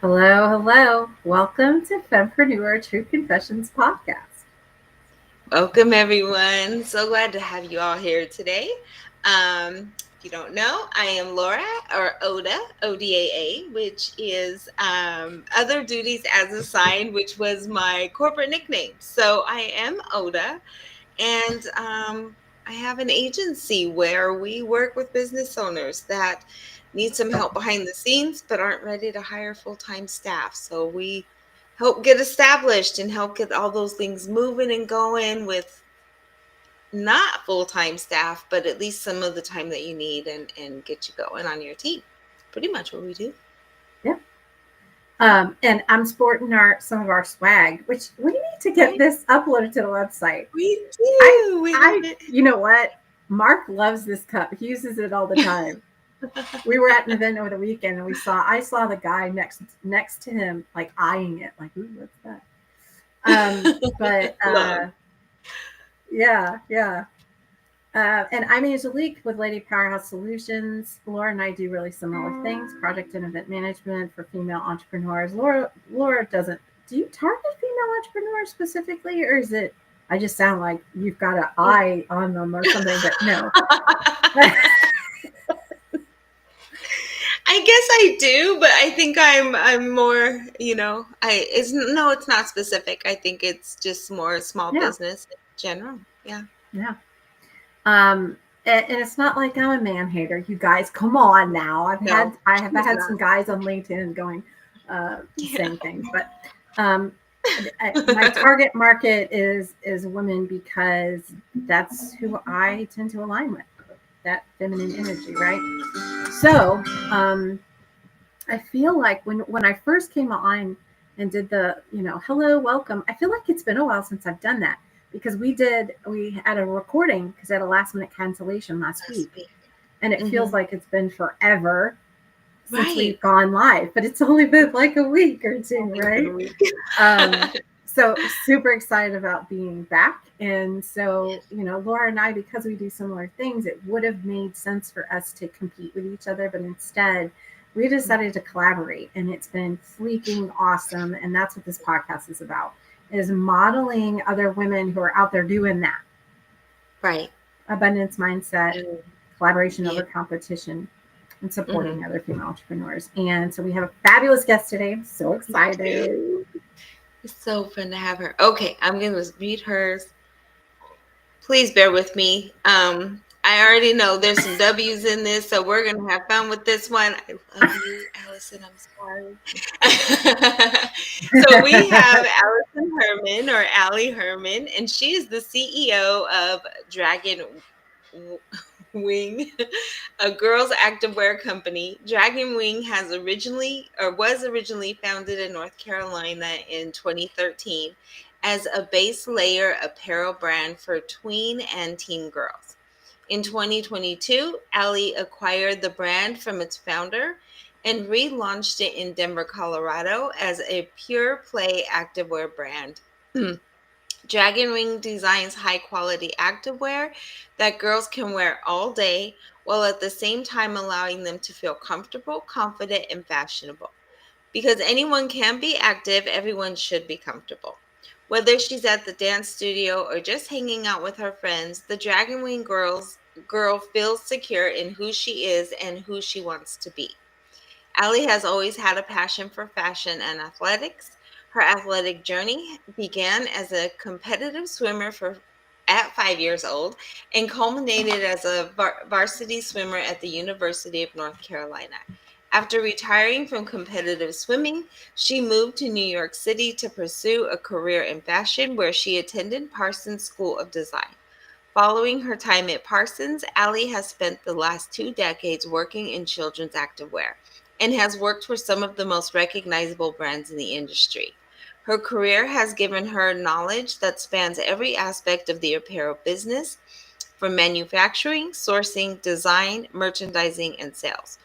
Hello, hello. Welcome to Fempreneur True Confessions podcast. Welcome, everyone. So glad to have you all here today. If you don't know, I am Laura or Oda, ODAA, which is other duties as assigned, which was my corporate nickname. So I am Oda, and I have an agency where we work with business owners that need some help behind the scenes but aren't ready to hire full-time staff. So we help get established and help get all those things moving and going with not full-time staff, but at least some of the time that you need and get you going on your team. Pretty much what we do. Yeah. And I'm sporting some of our swag, which we need to get Right? this uploaded to the website. We I, do. We have it. you know what? Mark loves this cup. He uses it all the time. We were at an event over the weekend, and I saw the guy next to him, like eyeing it, like, ooh, what's that? But Love. yeah, yeah. And I'm Angelique with Lady Powerhouse Solutions. Laura and I do really similar things: project and event management for female entrepreneurs. Laura doesn't. Do you target female entrepreneurs specifically, or is it? I just sound like you've got an eye on them or something, but no. I guess I do, but I think I'm more, it's not specific. I think it's just more small Yeah, business in general. Yeah. yeah. Um, and it's not like I'm a man hater. You guys, come on now. No, I have she's had not. some guys on LinkedIn going Yeah. saying things, but um, my target market is women because that's who I tend to align with, that feminine energy, right? So I feel like when I first came on and did the hello welcome, I feel like it's been a while since I've done that because we had a recording because I had a last minute cancellation last Last week, week. and it feels Hmm. like it's been forever since Right. we've gone live, but it's only been like a week or two, Only been a right? week. Um, so super excited about being back. And so, Yes. Laura and I, because we do similar things, it would have made sense for us to compete with each other, but instead we decided to collaborate, and it's been freaking awesome. And that's what this podcast is about, is modeling other women who are out there doing that. Right. Abundance mindset, And collaboration yeah. over competition, and Hmm. supporting other female entrepreneurs. And so we have a fabulous guest today. I'm so excited. Dude, it's so fun to have her. Okay, I'm gonna read hers. Please bear with me. I already know there's some W's in this, so we're gonna have fun with this one. I love you, Allison. I'm sorry. So we have Allison Herman, or Allie Herman, and she is the CEO of Dragon Wing, a girls' activewear company. Dragon Wing was originally founded in North Carolina in 2013 as a base layer apparel brand for tween and teen girls. In 2022, Allie acquired the brand from its founder and relaunched it in Denver, Colorado as a pure play activewear brand. Dragon Wing designs high quality activewear that girls can wear all day while at the same time allowing them to feel comfortable, confident, and fashionable. Because anyone can be active, everyone should be comfortable. Whether she's at the dance studio or just hanging out with her friends, the Dragon Wing girl feels secure in who she is and who she wants to be. Allie has always had a passion for fashion and athletics. Her athletic journey began as a competitive swimmer at 5 years old and culminated as a varsity swimmer at the University of North Carolina. After retiring from competitive swimming, she moved to New York City to pursue a career in fashion where she attended Parsons School of Design. Following her time at Parsons, Allie has spent the last 2 decades working in children's activewear and has worked for some of the most recognizable brands in the industry. Her career has given her knowledge that spans every aspect of the apparel business, from manufacturing, sourcing, design, merchandising, and sales.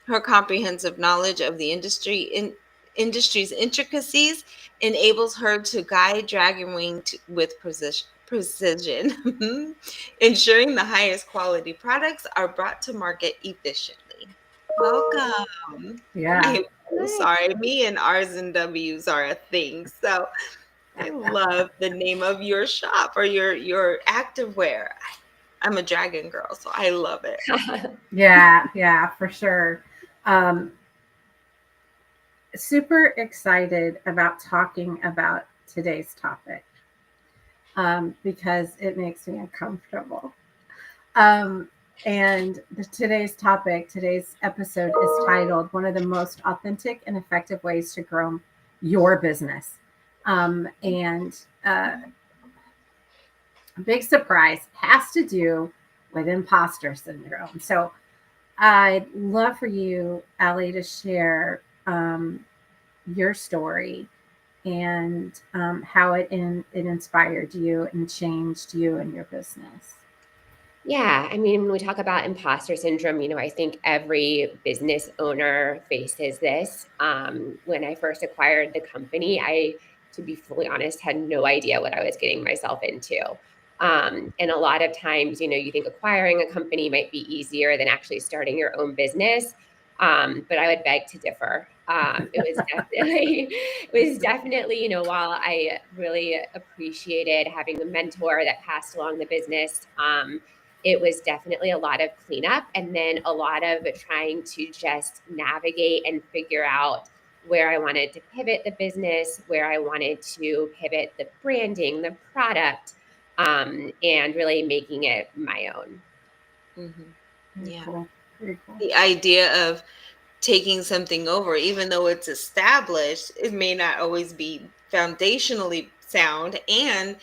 Her comprehensive knowledge of the industry's intricacies enables her to guide Dragonwing with precision, ensuring the highest quality products are brought to market efficiently. Welcome. Yeah. Sorry, me and R's and W's are a thing. So I love the name of your shop or your activewear. I'm a dragon girl, so I love it. Yeah, for sure. Um, Super excited about talking about today's topic because it makes me uncomfortable. Um, and today's episode is titled "One of the Most Authentic and Effective Ways to Grow Your Business." And big surprise has to do with imposter syndrome. So I'd love for you, Allie, to share your story and how it inspired you and changed you and your business. Yeah, I mean, when we talk about imposter syndrome, I think every business owner faces this. When I first acquired the company, to be fully honest, had no idea what I was getting myself into. And a lot of times, you think acquiring a company might be easier than actually starting your own business. But I would beg to differ. It was definitely, while I really appreciated having a mentor that passed along the business, it was definitely a lot of cleanup and then a lot of trying to just navigate and figure out where I wanted to pivot the business, where I wanted to pivot the branding, the product, and really making it my own. Mm-hmm. Yeah. Cool. Very cool. The idea of taking something over, even though it's established, it may not always be foundationally sound, and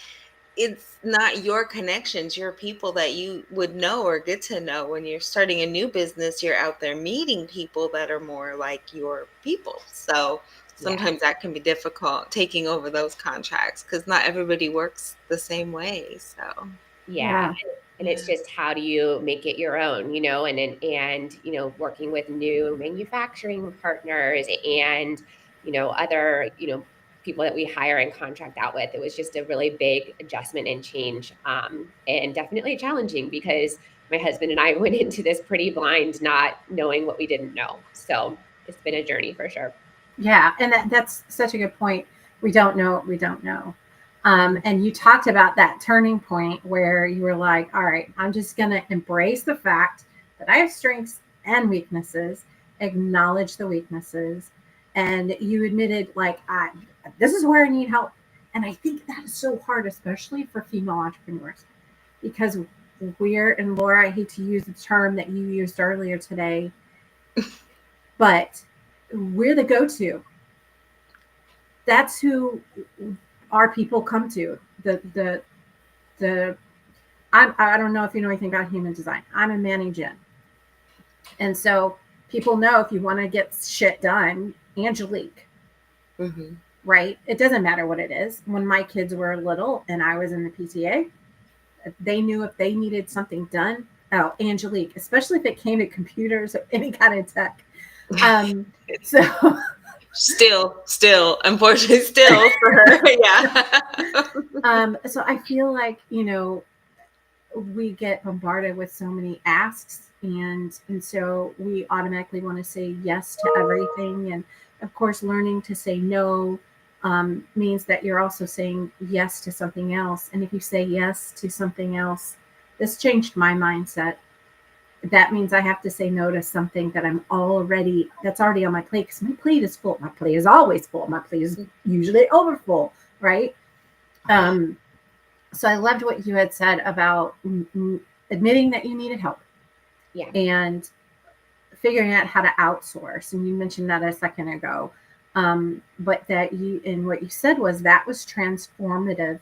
it's not your connections, your people that you would know or get to know. When you're starting a new business, you're out there meeting people that are more like your people. So sometimes that can be difficult, taking over those contracts, because not everybody works the same way. So Yeah. And it's just, how do you make it your own, and working with new manufacturing partners and, other, people that we hire and contract out with. It was just a really big adjustment and change, and definitely challenging because my husband and I went into this pretty blind, not knowing what we didn't know. So it's been a journey for sure. Yeah, and that's such a good point. We don't know what we don't know. And you talked about that turning point where you were like, all right, I'm just going to embrace the fact that I have strengths and weaknesses, acknowledge the weaknesses. And you admitted, like, this is where I need help. And I think that is so hard, especially for female entrepreneurs, because and Laura, I hate to use the term that you used earlier today, but we're the go-to. That's who our people come to. The I don't know if you know anything about human design. I'm a Manny Gen. And so people know if you want to get shit done, Angelique. Mm-hmm. Right? It doesn't matter what it is. When my kids were little and I was in the PTA, they knew if they needed something done, oh, Angelique, especially if it came to computers or any kind of tech. So still, unfortunately, still for her. Yeah. So I feel like, we get bombarded with so many asks, and so we automatically want to say yes to everything. And of course, learning to say no means that you're also saying yes to something else. And if you say yes to something else, this changed my mindset. That means I have to say no to something that's already on my plate, because my plate is full. My plate is always full. My plate is usually over full, right? So I loved what you had said about admitting that you needed help. Yeah. And figuring out how to outsource. And you mentioned that a second ago. But what you said was that was transformative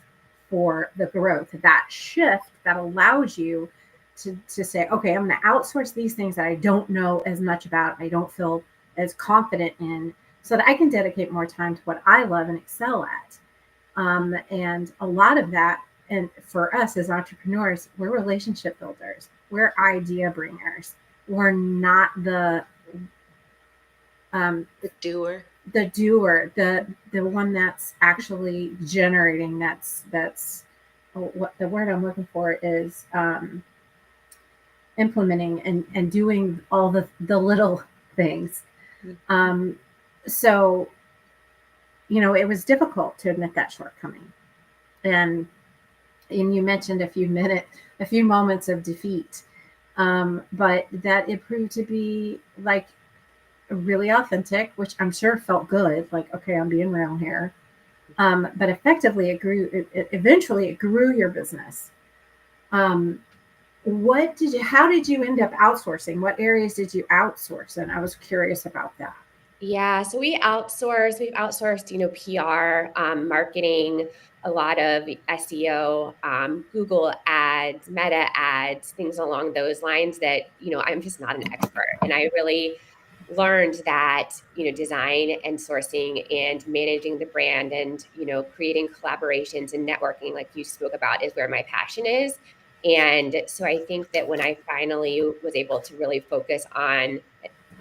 for the growth. That shift that allows you to say, okay, I'm going to outsource these things that I don't know as much about, I don't feel as confident in, so that I can dedicate more time to what I love and excel at. And a lot of that, and for us as entrepreneurs, we're relationship builders. We're idea bringers. We're not the doer. The one that's actually generating. That's what the word I'm looking for is, implementing and doing all the little things. So, it was difficult to admit that shortcoming. And you mentioned a few moments of defeat, but that it proved to be like really authentic, which I'm sure felt good. Like, okay, I'm being real here. But effectively, it grew. Eventually, it grew your business. Um, how did you end up outsourcing? What areas did you outsource? And I was curious about that. Yeah, so we've outsourced, PR, marketing, a lot of SEO, Google ads, Meta ads, things along those lines that, I'm just not an expert. And I really learned that, design and sourcing and managing the brand and, creating collaborations and networking, like you spoke about, is where my passion is. And so I think that when I finally was able to really focus on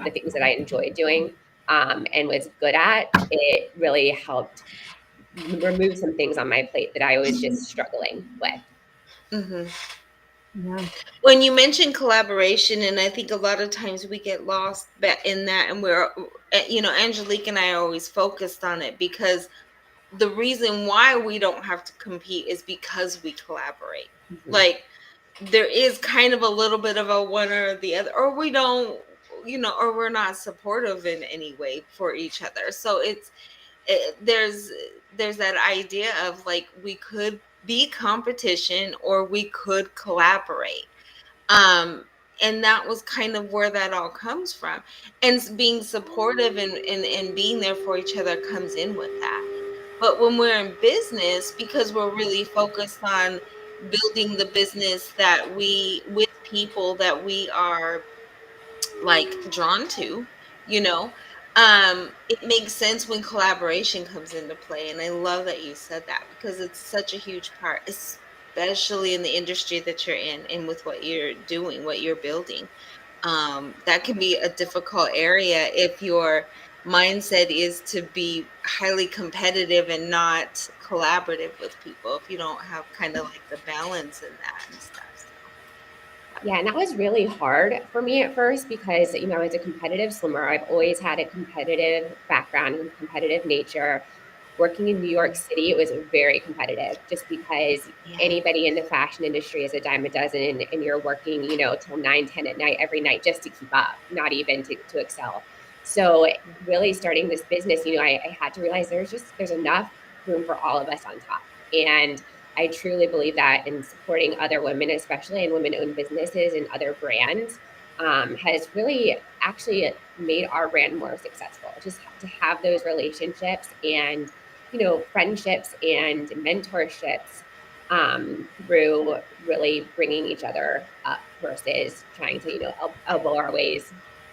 the things that I enjoyed doing, and was good at, it really helped remove some things on my plate that I was just struggling with. Hmm. Yeah. When you mention collaboration, and I think a lot of times we get lost in that, and we're, Angelique and I are always focused on it, because the reason why we don't have to compete is because we collaborate. Mhm. Like, there is kind of a little bit of a one or the other, or we don't, or we're not supportive in any way for each other. So there's that idea of like, we could be competition or we could collaborate. um and that was kind of where that all comes from, and being supportive and being there for each other comes in with that. But when we're in business, because we're really focused on building the business that we with people that we are like drawn to, you know, it makes sense when collaboration comes into play. And I love that you said that, because it's such a huge part, especially in the industry that you're in and with what you're doing, what you're building. That can be a difficult area if your mindset is to be highly competitive and not collaborative with people, if you don't have kind of like the balance in that and stuff. So Yeah, and that was really hard for me at first because, as a competitive swimmer, I've always had a competitive background and competitive nature. Working in New York City, it was very competitive just because yeah. anybody in the fashion industry is a dime a dozen, and you're working, till 9, 10 at night every night just to keep up, not even to excel. So really starting this business, I had to realize there's enough room for all of us on top. And I truly believe that in supporting other women, especially in women-owned businesses and other brands, has really actually made our brand more successful. Just to have those relationships and friendships and mentorships, through really bringing each other up versus trying to elbow our ways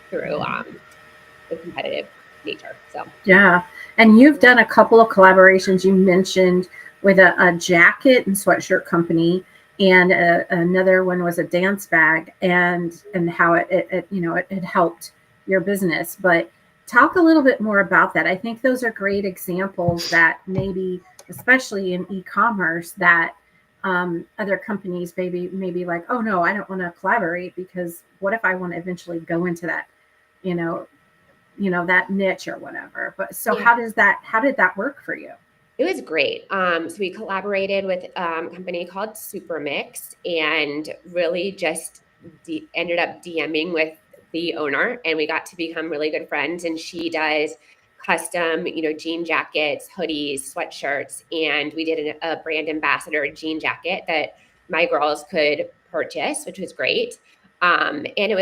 through the competitive nature. So Yeah. And you've done a couple of collaborations. You mentioned with a jacket and sweatshirt company, and another one was a dance bag, and how it helped your business. But talk a little bit more about that. I think those are great examples that maybe, especially in e-commerce, that other companies maybe like, oh no, I don't want to collaborate, because what if I want to eventually go into that, you know, that niche or whatever. But so yeah, how did that work for you? it was great. So we collaborated with a company called Supermix and really just ended up DMing with the owner, and we got to become really good friends. And she does custom, jean jackets, hoodies, sweatshirts, and we did a brand ambassador jean jacket that my girls could purchase, which was great. And it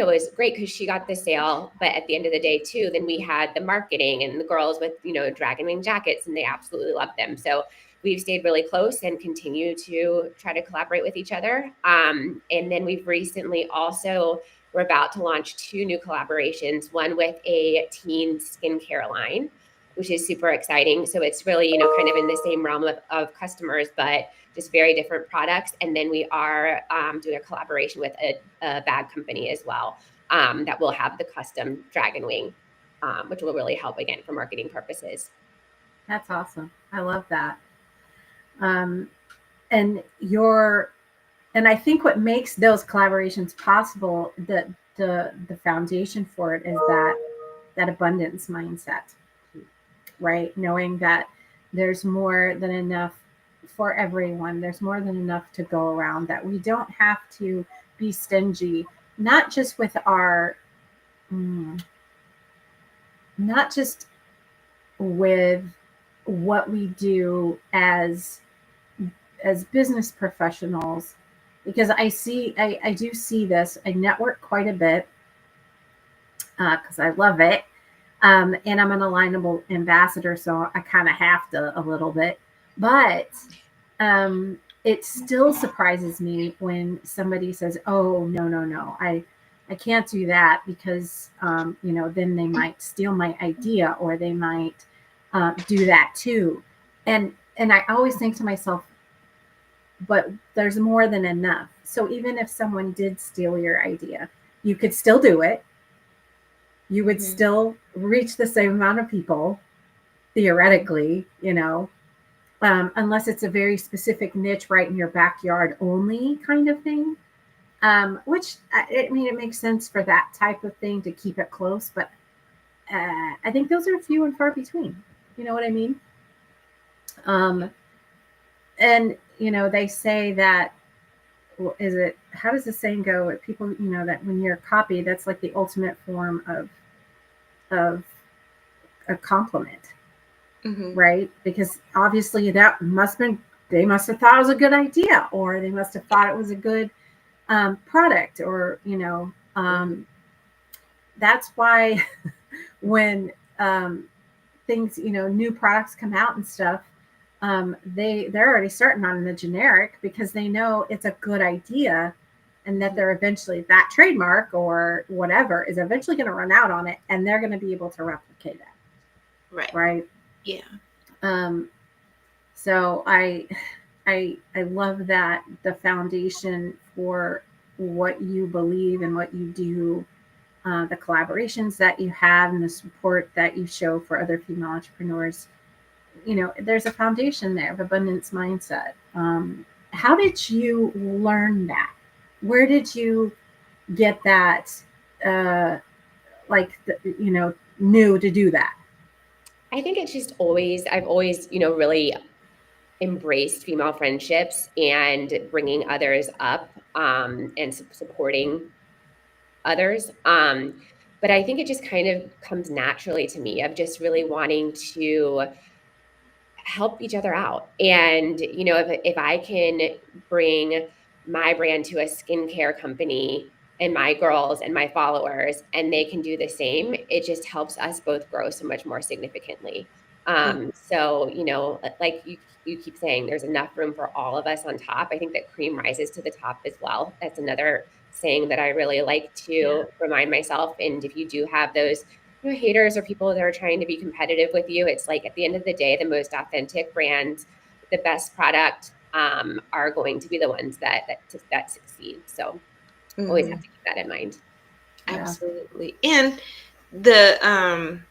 was great because she got the sale, but at the end of the day too, then we had the marketing and the girls with, dragon wing jackets, and they absolutely loved them. So we've stayed really close and continue to try to collaborate with each other. And then we've recently also, we're about to launch 2 new collaborations, one with a teen skincare line, which is super exciting. So it's really, kind of in the same realm of customers, but just very different products. And then we are doing a collaboration with a bag company as well, that will have the custom dragon wing, which will really help again for marketing purposes. That's awesome. I love that. Um, and your and I think what makes those collaborations possible, the foundation for it is that that abundance mindset, right? Knowing that there's more than enough for everyone, there's more than enough to go around, that we don't have to be stingy, not just with our, not just with what we do as business professionals, because I do see this. I network quite a bit because I love it. And I'm an alignable ambassador, so I kind of have to a little bit. But it still surprises me when somebody says, "Oh, no, no, no, I can't do that because then they might steal my idea, or they might do that too." And I always think to myself, but there's more than enough. So even if someone did steal your idea, you could still do it. You would still reach the same amount of people, theoretically, unless it's a very specific niche right in your backyard only kind of thing. Which, I mean, it makes sense for that type of thing to keep it close, but I think those are few and far between. You know what I mean? And they say that, is it, how does the saying go? People, that when you're a copy, that's like the ultimate form of a compliment, right? Because obviously they must have thought it was a good idea, or they must have thought it was a good product, or that's why when things, new products come out and stuff, they're already starting on the generic because they know it's a good idea, and that they're eventually, that trademark or whatever is eventually going to run out on it, and they're going to be able to replicate it. Right. Yeah. So I love that the foundation for what you believe and what you do, the collaborations that you have, and the support that you show for other female entrepreneurs. There's a foundation there of abundance mindset. How did you learn that? Where did you get that? Knew to do that? I think it's just I've always, really embraced female friendships and bringing others up, and supporting others. But I think it just kind of comes naturally to me, of just really wanting to help each other out. And, if I can bring my brand to a skincare company and my girls and my followers, and they can do the same, it just helps us both grow so much more significantly. So, like you keep saying, there's enough room for all of us on top. I think that cream rises to the top as well. That's another saying that I really like to remind myself. And if you do have those haters or people that are trying to be competitive with you, it's like, at the end of the day, the most authentic brands, the best product, are going to be the ones that succeed. So always have to keep that in mind. Absolutely. And the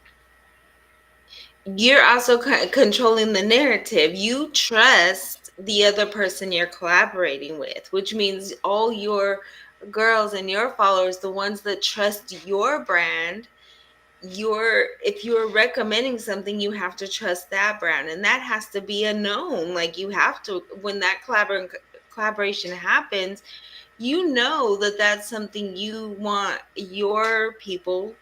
you're also controlling the narrative. You trust the other person you're collaborating with, which means all your girls and your followers, the ones that trust your brand, if you're recommending something, you have to trust that brand, and that has to be a known. Like, you have to, when that collaboration happens, that that's something you want your people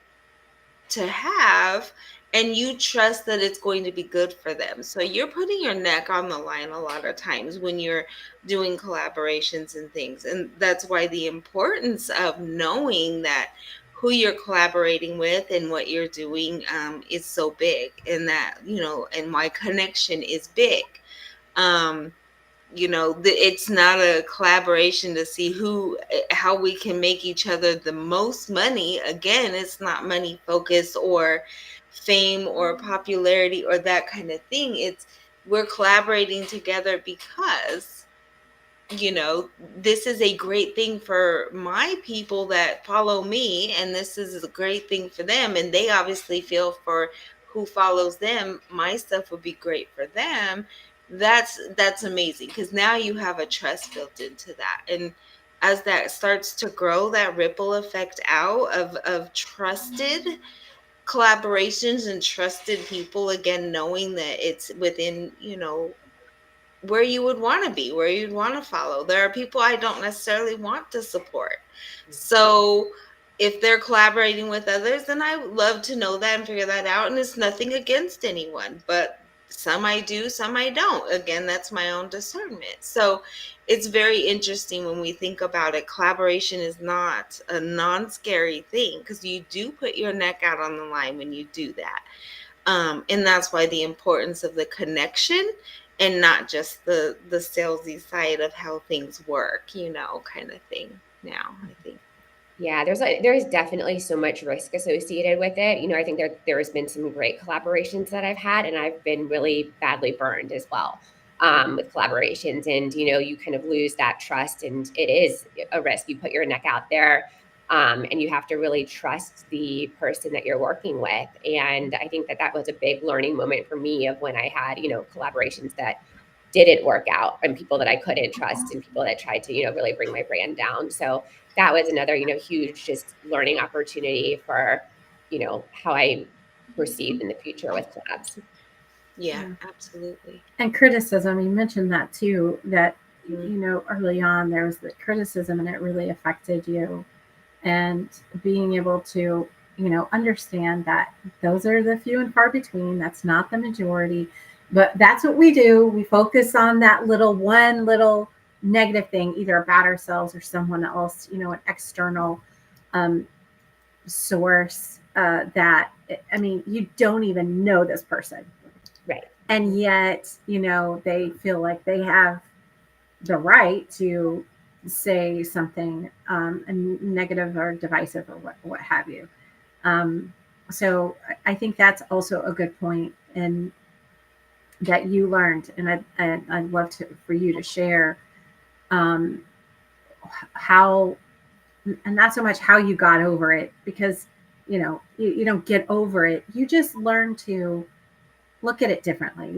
to have, and you trust that it's going to be good for them. So you're putting your neck on the line a lot of times when you're doing collaborations and things. And that's why the importance of knowing that who you're collaborating with and what you're doing is so big, and that, and why connection is big. It's not a collaboration to see how we can make each other the most money. Again, it's not money focused or fame or popularity or that kind of thing. We're collaborating together because this is a great thing for my people that follow me, and this is a great thing for them, and they obviously feel for who follows them, my stuff would be great for them. That's amazing, because now you have a trust built into that. And as that starts to grow, that ripple effect out of trusted collaborations and trusted people, again, knowing that it's within, where you would want to be, where you'd want to follow. There are people I don't necessarily want to support. So if they're collaborating with others, then I would love to know that and figure that out. And it's nothing against anyone, but some I do, some I don't. Again, that's my own discernment. So it's very interesting when we think about it. Collaboration is not a non-scary thing, because you do put your neck out on the line when you do that. And that's why the importance of the connection and not just the salesy side of how things work, kind of thing now, I think. Yeah, there's definitely so much risk associated with it. I think there's been some great collaborations that I've had, and I've been really badly burned as well with collaborations. And you kind of lose that trust, and it is a risk. You put your neck out there, and you have to really trust the person that you're working with. And I think that was a big learning moment for me, of when I had collaborations that didn't work out, and people that I couldn't trust, and people that tried to really bring my brand down. So that was another, huge just learning opportunity for, how I proceed in the future with collabs. Yeah, absolutely. And criticism, you mentioned that too, that, early on there was the criticism and it really affected you. And being able to, understand that those are the few and far between, that's not the majority, but that's what we do. We focus on that one little negative thing, either about ourselves or someone else, an external source that, you don't even know this person. Right. And yet, they feel like they have the right to say something negative or divisive or what have you. So I think that's also a good point, and that you learned. And I'd love for you to share how, and not so much how you got over it, because you don't get over it, you just learn to look at it differently.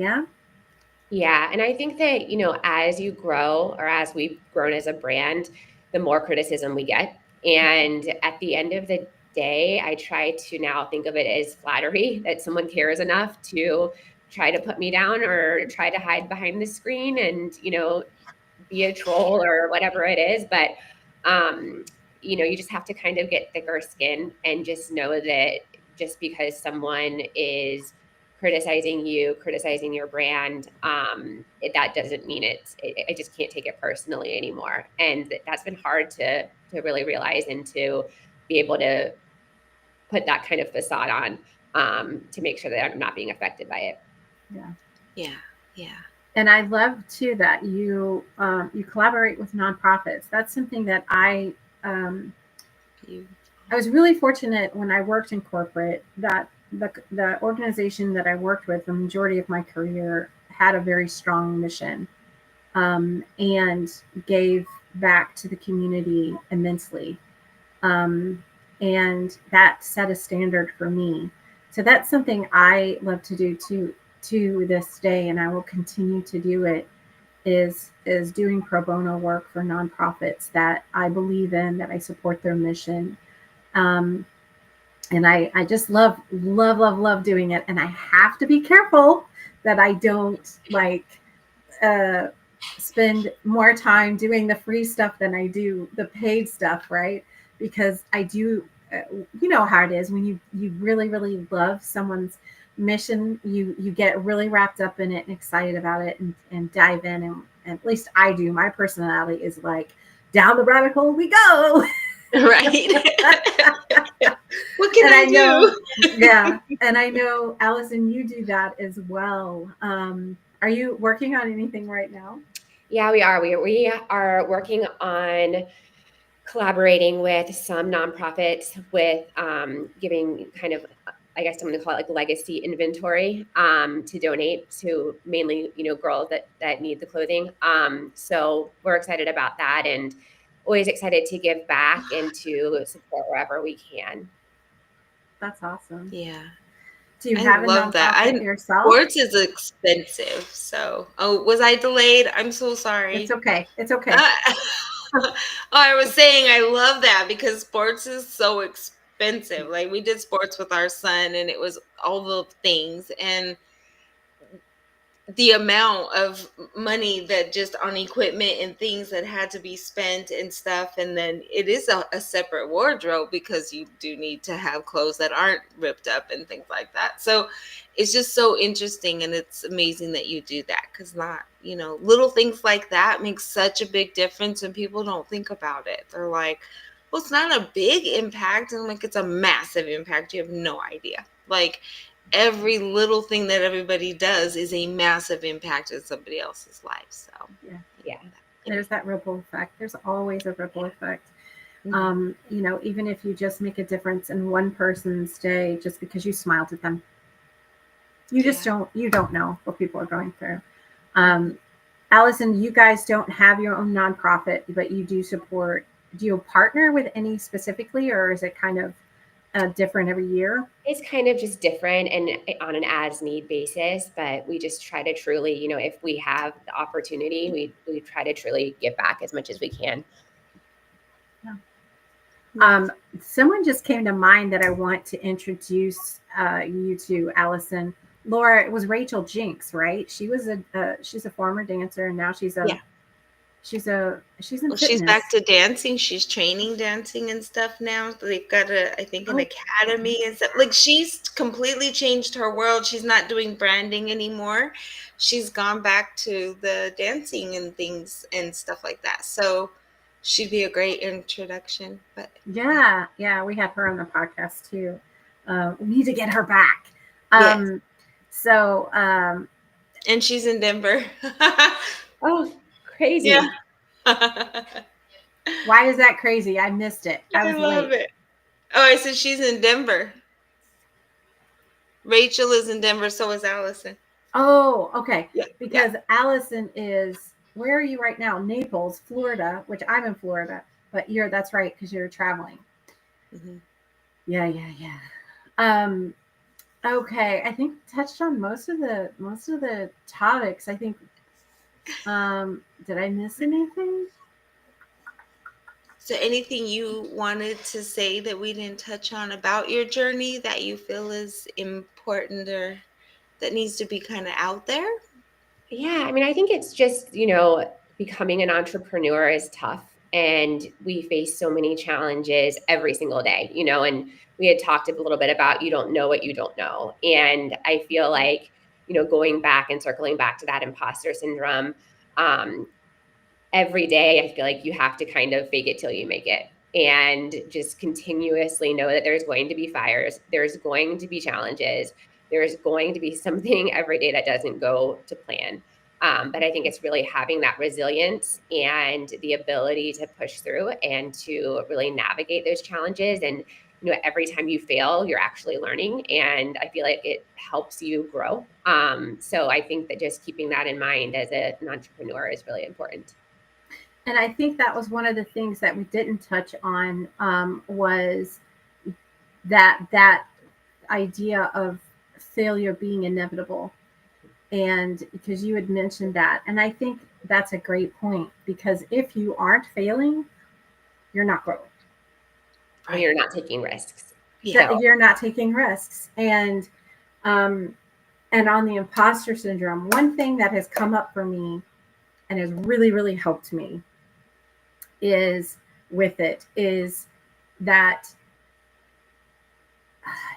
Yeah, and I think that as you grow, or as we've grown as a brand, the more criticism we get. And at the end of the day, I try to now think of it as flattery, that someone cares enough to try to put me down, or try to hide behind the screen and be a troll or whatever it is. But you just have to kind of get thicker skin, and just know that just because someone is criticizing you, criticizing your brand, that doesn't mean I just can't take it personally anymore. And that's been hard to really realize, and to be able to put that kind of facade on, to make sure that I'm not being affected by it. Yeah. And I love too that you collaborate with nonprofits. That's something that I was really fortunate when I worked in corporate, that the organization that I worked with, the majority of my career, had a very strong mission, and gave back to the community immensely. And that set a standard for me. So that's something I love to do to this day, and I will continue to do it, is doing pro bono work for nonprofits that I believe in, that I support their mission. And I just love doing it. And I have to be careful that I don't spend more time doing the free stuff than I do the paid stuff, right? Because I do, you know how it is when you really, really love someone's mission, you get really wrapped up in it and excited about it, and dive in, and at least I do. My personality is like, down the rabbit hole we go. Right. What can I do? Yeah. And I know, Allison, you do that as well. Are you working on anything right now? Yeah, we are. We are working on collaborating with some nonprofits with giving kind of, I guess I'm going to call it like legacy inventory, to donate to mainly, girls that need the clothing. So we're excited about that, and always excited to give back and to support wherever we can. That's awesome. Yeah. Do you have a nonprofit yourself? Sports is expensive. So, was I delayed? I'm so sorry. It's okay. I was saying I love that because sports is so expensive. expensive. Like we did sports with our son and it was all the things, and the amount of money that just on equipment and things that had to be spent and stuff. And then it is a separate wardrobe because you do need to have clothes that aren't ripped up and things like that. So it's just so interesting, and it's amazing that you do that, because not, little things like that make such a big difference and people don't think about it. They're like, well, it's not a big impact. And I'm like, it's a massive impact. You have no idea. Like, every little thing that everybody does is a massive impact in somebody else's life. So Yeah. There's that ripple effect. There's always a ripple effect. Even if you just make a difference in one person's day, just because you smiled at them, you just don't know what people are going through. Allison, you guys don't have your own nonprofit, but you do support. Do you partner with any specifically, or is it kind of different every year? It's kind of just different and on an as need basis, but we just try to truly, if we have the opportunity, we try to truly give back as much as we can. Someone just came to mind that I want to introduce you to, Allison. Laura, it was Rachel Jinks, right? She was she's a former dancer, and now she's in fitness. She's back to dancing. She's training dancing and stuff now. They've got an academy and stuff. Like, she's completely changed her world. She's not doing branding anymore. She's gone back to the dancing and things and stuff like that. So she'd be a great introduction. But yeah, we had her on the podcast too. We need to get her back. And she's in Denver. Oh, crazy. Yeah. Why is that crazy? I missed it. I love it. Oh, I said she's in Denver. Rachel is in Denver, so is Allison. Oh, okay. Yeah. Because Allison is, where are you right now? Naples, Florida, which I'm in Florida, but that's right, because you're traveling. Mm-hmm. Yeah. Okay, I think touched on most of the topics. I think. Did I miss anything? So anything you wanted to say that we didn't touch on about your journey that you feel is important or that needs to be kind of out there? Yeah, I mean, I think it's just, becoming an entrepreneur is tough, and we face so many challenges every single day, and we had talked a little bit about you don't know what you don't know. And I feel like, going back and circling back to that imposter syndrome, every day, I feel like you have to kind of fake it till you make it, and just continuously know that there's going to be fires. There's going to be challenges. There's going to be something every day that doesn't go to plan. But I think it's really having that resilience and the ability to push through and to really navigate those challenges. And, every time you fail, you're actually learning. And I feel like it helps you grow. So I think that just keeping that in mind as an entrepreneur is really important. And I think that was one of the things that we didn't touch on, was that idea of failure being inevitable. And because you had mentioned that, and I think that's a great point, because if you aren't failing, you're not growing. Or you're not taking risks. Yeah. You're not taking risks. And on the imposter syndrome, one thing that has come up for me and has really, really helped me is that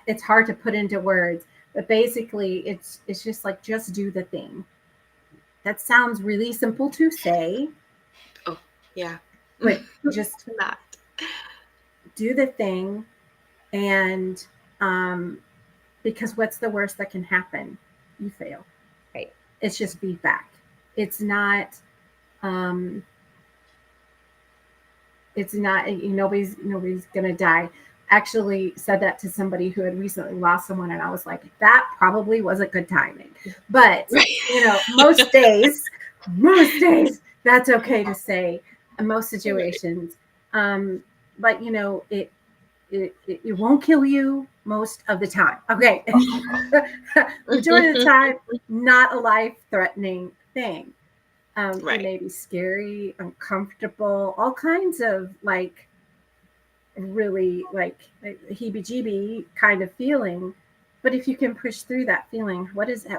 it's hard to put into words, but basically it's just like, just do the thing. That sounds really simple to say. Oh, yeah. But just not do the thing. And because what's the worst that can happen? You fail. Right. It's just feedback. It's not nobody's gonna die. Actually said that to somebody who had recently lost someone, and I was like, that probably wasn't good timing. But most days that's okay to say in most situations. But it won't kill you most of the time. Okay. Majority of the time, not a life-threatening thing. It may be scary, uncomfortable, all kinds of really like heebie-jeebie kind of feeling. But if you can push through that feeling,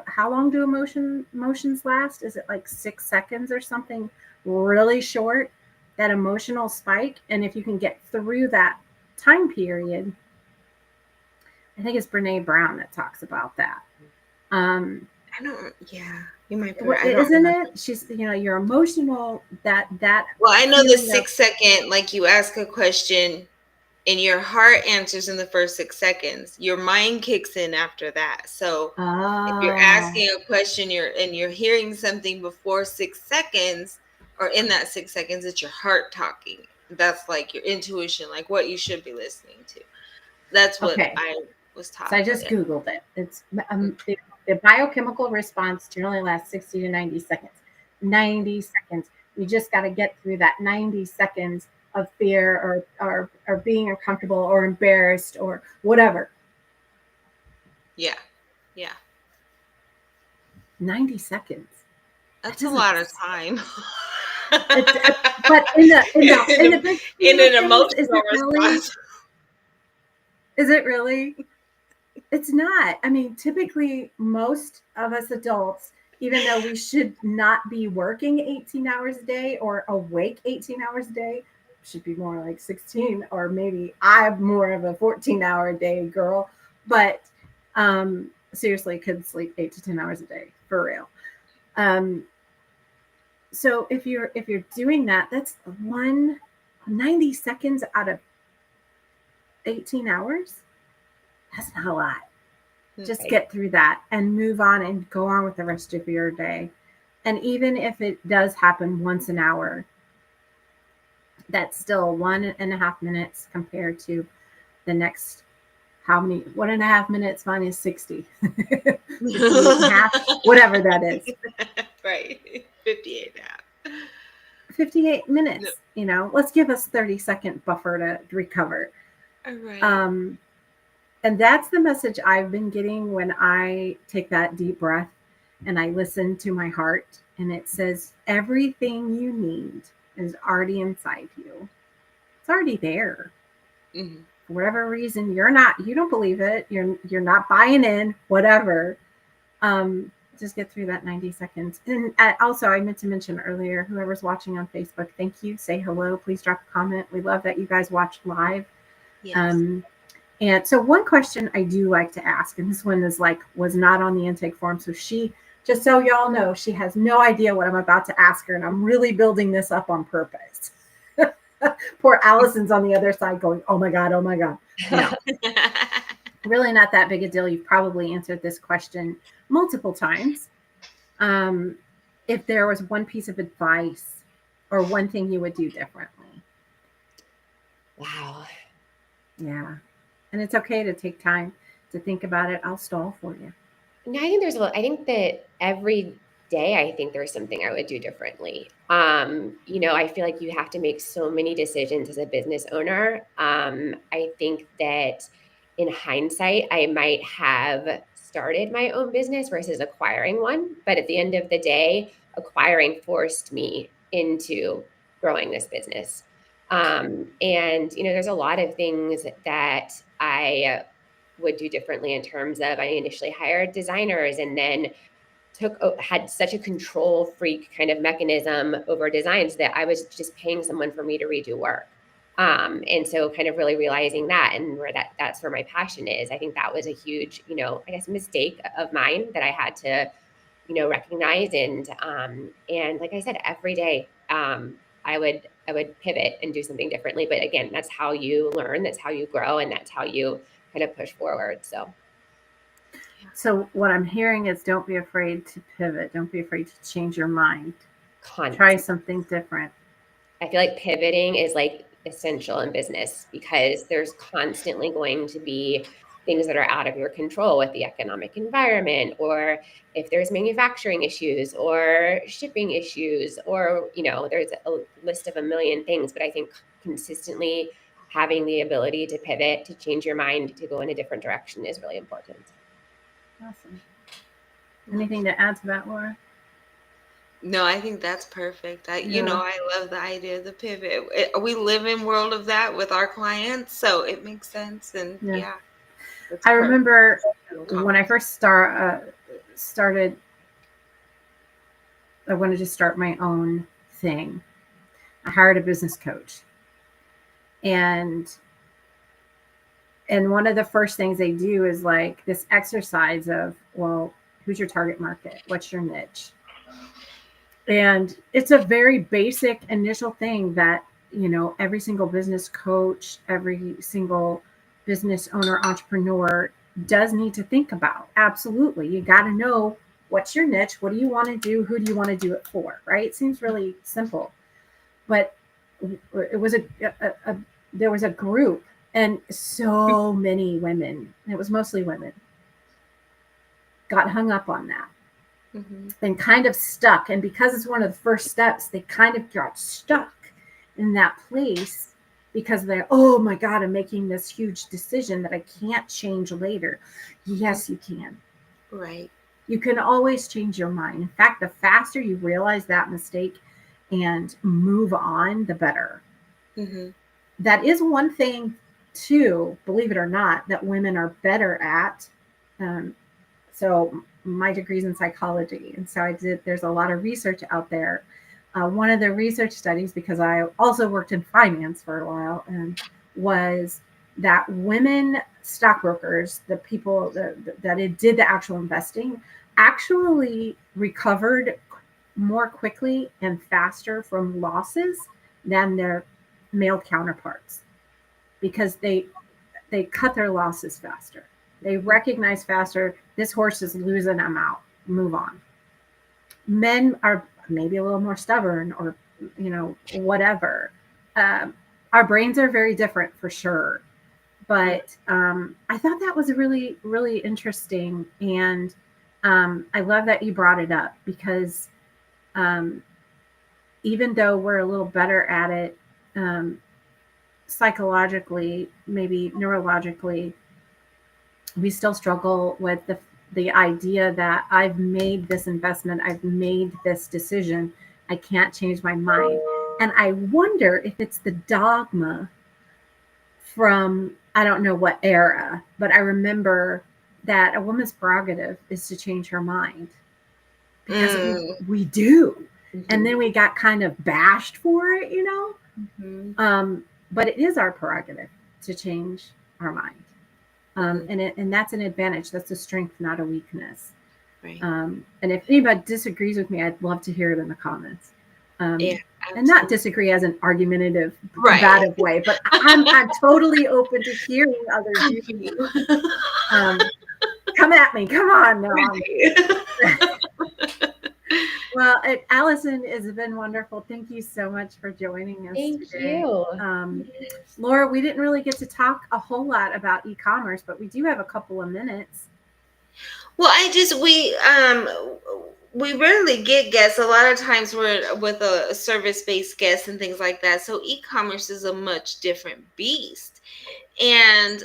how long do emotions last? Is it like 6 seconds or something really short, that emotional spike? And if you can get through that time period, I think it's Brene Brown that talks about that. I don't. Yeah, you might be right. I don't Isn't remember. it? She's, your emotional, that Well, I know the feeling of, 6 second, like you ask a question and your heart answers in the first 6 seconds. Your mind kicks in after that. So if you're oh, asking a question, you're hearing something before 6 seconds, or in that 6 seconds, it's your heart talking. That's like your intuition, like what you should be listening to. That's what okay. I was taught. So I But just Googled it. It's the biochemical response generally lasts 60 to 90 seconds. 90 seconds. You just got to get through that 90 seconds of fear or being uncomfortable or embarrassed or whatever. yeah, yeah, 90 seconds. That that's a doesn't. lot of time. But in the big In scheme of an things, is emotional it really? response. Is it really? It's not. I mean, typically, most of us adults, even though we should not be working 18 hours a day or awake 18 hours a day, should be more like 16, or maybe I'm more of a 14-hour a day girl. But seriously, could sleep 8 to 10 hours a day for real. Um, so if you're doing that, that's 90 seconds out of 18 hours. That's not a lot. Just Right. get through that and move on and go on with the rest of your day. And even if it does happen once an hour, that's still 1.5 minutes compared to the next, how many, 1.5 minutes minus 60, 58 and a half, whatever that is. Right. 58 now. 58 No. minutes, let's give us 30-second buffer to recover. All right. And that's the message I've been getting when I take that deep breath and I listen to my heart. And it says, everything you need is already inside you. It's already there. Mm-hmm. For whatever reason, you don't believe it. You're not buying in, whatever. Just get through that 90 seconds. And also, I meant to mention earlier, whoever's watching on Facebook, thank you. Say hello. Please drop a comment. We love that you guys watch live. Yes. And so one question I do like to ask, and this one was not on the intake form. So just so y'all know, she has no idea what I'm about to ask her. And I'm really building this up on purpose. Poor Allison's on the other side going, oh my God, oh my God. No, really not that big a deal. You've probably answered this question multiple times. If there was one piece of advice or one thing you would do differently. Wow. Yeah. And it's okay to take time to think about it. I'll stall for you. No, I think that every day, I think there's something I would do differently. I feel like you have to make so many decisions as a business owner. I think that in hindsight, I might have started my own business versus acquiring one. But at the end of the day, acquiring forced me into growing this business. And there's a lot of things that I would do differently in terms of, I initially hired designers and then had such a control freak kind of mechanism over designs that I was just paying someone for me to redo work. And so kind of really realizing that, and that's where my passion is. I think that was a huge, I guess, mistake of mine that I had to, recognize. And like I said, every day, I would pivot and do something differently. But again, that's how you learn, that's how you grow, and that's how you kind of push forward. So what I'm hearing is, don't be afraid to pivot. Don't be afraid to change your mind. Constant. Try something different. I feel like pivoting is like essential in business because there's constantly going to be things that are out of your control with the economic environment, or if there's manufacturing issues or shipping issues, or there's a list of a million things. But I think consistently having the ability to pivot, to change your mind, to go in a different direction is really important. Awesome. Anything to add to that, Laura? No, I think that's perfect. Yeah. I love the idea of the pivot. We live in world of that with our clients, so it makes sense. And Yeah. yeah, that's I perfect. remember when I Commerce. first started, I wanted to start my own thing. I hired a business coach, and one of the first things they do is like this exercise of, well, who's your target market? What's your niche? And it's a very basic initial thing that, every single business coach, every single business owner, entrepreneur does need to think about. Absolutely. You got to know what's your niche, what do you want to do, who do you want to do it for, right? It seems really simple, but it was a there was a group, and so many women, it was mostly women, got hung up on that Hmm. and kind of stuck. And because it's one of the first steps, they kind of got stuck in that place because they're, oh my God, I'm making this huge decision that I can't change later. Yes, you can. Right. You can always change your mind. In fact, the faster you realize that mistake and move on, the better. Hmm. That is one thing, too, believe it or not, that women are better at. Um, so my degree's in psychology, and so there's a lot of research out there. One of the research studies, because I also worked in finance for a while, was that women stockbrokers, the people that did the actual investing, actually recovered more quickly and faster from losses than their male counterparts, because they cut their losses faster. They recognize faster, this horse is losing, I'm out, move on. Men are maybe a little more stubborn, or, whatever. Um, our brains are very different for sure. But I thought that was really, really interesting. And I love that you brought it up, because um, even though we're a little better at it, um, psychologically, maybe neurologically, we still struggle with the idea that I've made this investment, I've made this decision, I can't change my mind. And I wonder if it's the dogma from, I don't know what era, but I remember that a woman's prerogative is to change her mind, because we do. And then we got kind of bashed for it. Hmm. But it is our prerogative to change our mind. Hmm. And that's an advantage. That's a strength, not a weakness. Right. And if anybody disagrees with me, I'd love to hear it in the comments. Yeah. And not Absolutely. disagree as an argumentative, Right. combative way, but I'm totally open to hearing other Come to views. you. Come at me, come on. No, Right. well, Allison, it's been wonderful. Thank you so much for joining us Thank today. you. Laura, we didn't really get to talk a whole lot about e-commerce, but we do have a couple of minutes. Well, we rarely get guests. A lot of times we're with a service-based guest and things like that. So e-commerce is a much different beast. And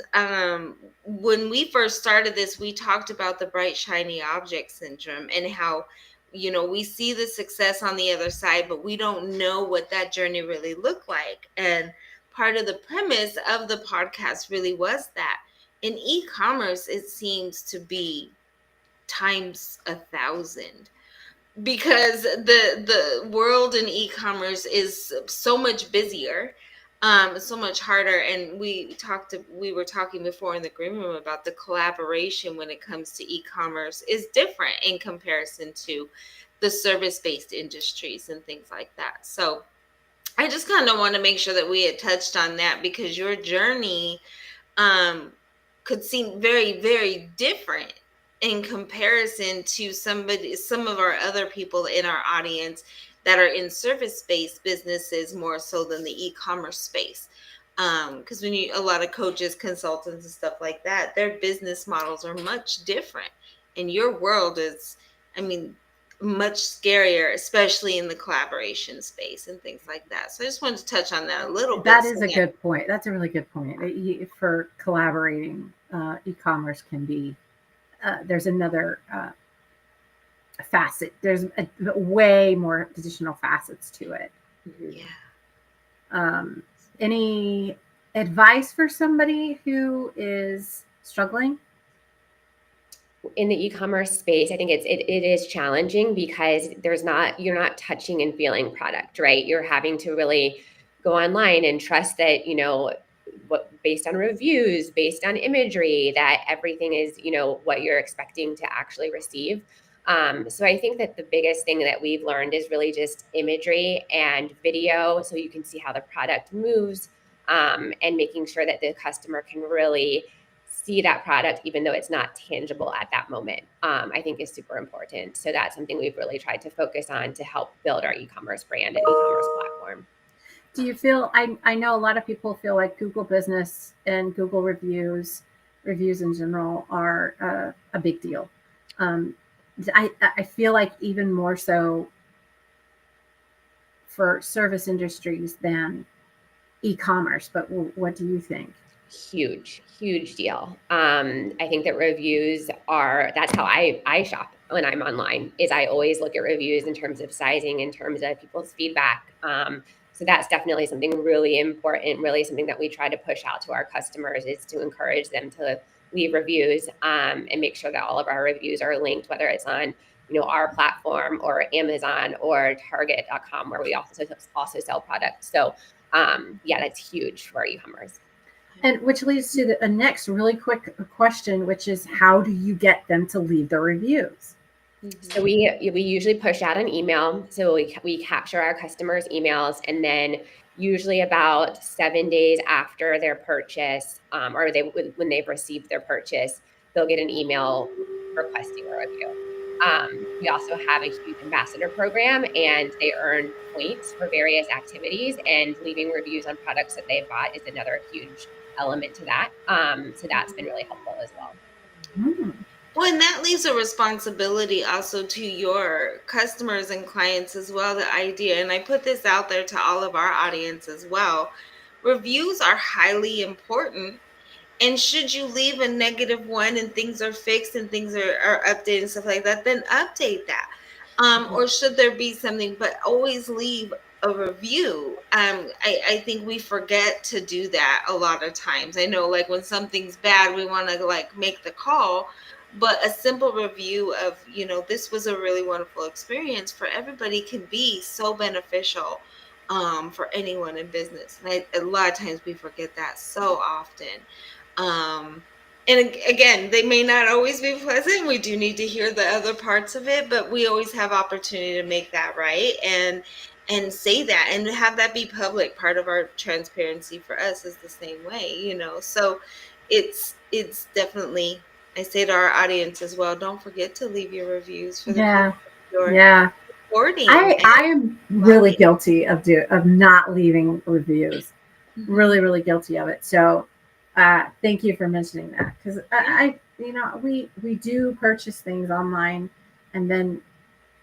when we first started this, we talked about the bright shiny object syndrome, and how we see the success on the other side, but we don't know what that journey really looked like. And part of the premise of the podcast really was that in e-commerce, it seems to be times 1,000, because the world in e-commerce is so much busier, so much harder. And we were talking before in the green room about the collaboration when it comes to e-commerce is different in comparison to the service-based industries and things like that. So I just kind of want to make sure that we had touched on that, because your journey um, could seem very, very different in comparison to some of our other people in our audience that are in service-based businesses more so than the e-commerce space. Because a lot of coaches, consultants, and stuff like that, their business models are much different, and your world is, I mean, much scarier, especially in the collaboration space and things like that. So I just wanted to touch on that a little bit. That is So a yeah. good point. That's a really good point. For collaborating, e-commerce can be, there's another facet. There's a way more additional facets to it. Yeah. Any advice for somebody who is struggling? In the e-commerce space, I think it is challenging because you're not touching and feeling product, right? You're having to really go online and trust that, what, based on reviews, based on imagery, that everything is, what you're expecting to actually receive. So I think that the biggest thing that we've learned is really just imagery and video, so you can see how the product moves, and making sure that the customer can really see that product, even though it's not tangible at that moment, I think is super important. So that's something we've really tried to focus on to help build our e-commerce brand and e-commerce platform. Do you feel, I know a lot of people feel like Google business and Google reviews in general are a big deal. I feel like even more so for service industries than e-commerce, but what do you think? Huge deal. I think that reviews that's how I shop when I'm online, is I always look at reviews in terms of sizing, in terms of people's feedback. So that's definitely something really important, really something that we try to push out to our customers, is to encourage them to leave reviews, and make sure that all of our reviews are linked, whether it's on our platform or Amazon or Target.com, where we also sell products. So yeah, that's huge for e-commerce. And which leads to the next really quick question, which is, how do you get them to leave the reviews? So we usually push out an email. So we capture our customers' emails, and then usually about 7 days after their purchase, or when they've received their purchase, they'll get an email requesting a review. We also have a huge ambassador program, and they earn points for various activities, and leaving reviews on products that they've bought is another huge element to that. So that's been really helpful as well. Well, and that leaves a responsibility also to your customers and clients as well, the idea, and I put this out there to all of our audience as well. Reviews are highly important. And should you leave a negative one and things are fixed and things are updated and stuff like that, then update that. Or should there be something, but always leave a review. I think we forget to do that a lot of times. I know, like, when something's bad, we want to like make the call, but a simple review of, this was a really wonderful experience for everybody can be so beneficial for anyone in business. And a lot of times we forget that so often. And again, they may not always be pleasant. We do need to hear the other parts of it, but we always have opportunity to make that right and say that and have that be public. Part of our transparency for us is the same way, So it's definitely, I say to our audience as well, don't forget to leave your reviews for the people you're supporting. I am really guilty of not leaving reviews. Really, really guilty of it. So thank you for mentioning that, because we do purchase things online, and then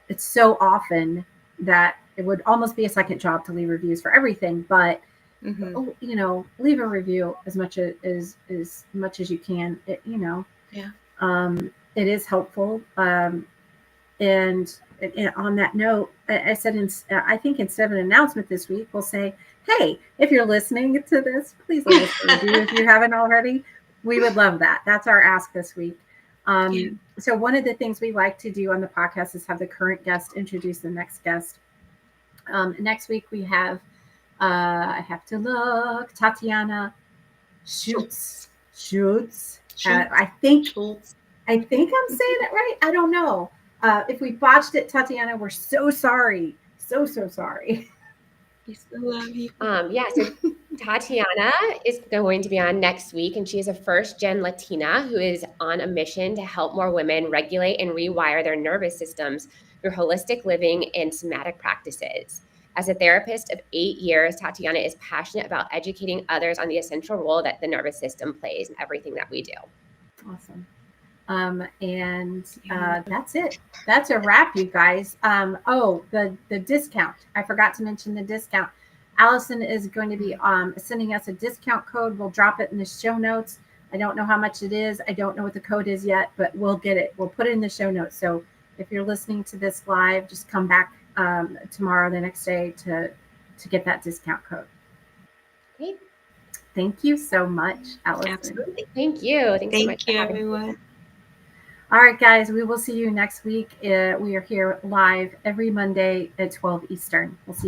it's so often that it would almost be a second job to leave reviews for everything. But leave a review as much as you can. It is helpful. And on that note, I said, I think instead of an announcement this week, we'll say, hey, if you're listening to this, please leave us a review if you haven't already. We would love that. That's our ask this week. So one of the things we like to do on the podcast is have the current guest introduce the next guest. Next week we have, I have to look, Tatiana Schutz. I think I'm saying it right. I don't know. If we botched it, Tatiana, we're so sorry. So sorry. We still love you. So Tatiana is going to be on next week, and she is a first-gen Latina who is on a mission to help more women regulate and rewire their nervous systems through holistic living and somatic practices. As a therapist of 8 years, Tatiana is passionate about educating others on the essential role that the nervous system plays in everything that we do. Awesome. And that's it. That's a wrap, you guys. The discount. I forgot to mention the discount. Allison is going to be sending us a discount code. We'll drop it in the show notes. I don't know how much it is. I don't know what the code is yet, but we'll get it. We'll put it in the show notes. So if you're listening to this live, just come back tomorrow, the next day, to get that discount code. Great. Thank you so much, Allison. Absolutely. Thank you. Thanks so much Thank you, for having me. everyone. All right, guys, we will see you next week. We are here live every Monday at 12 Eastern. We'll see you.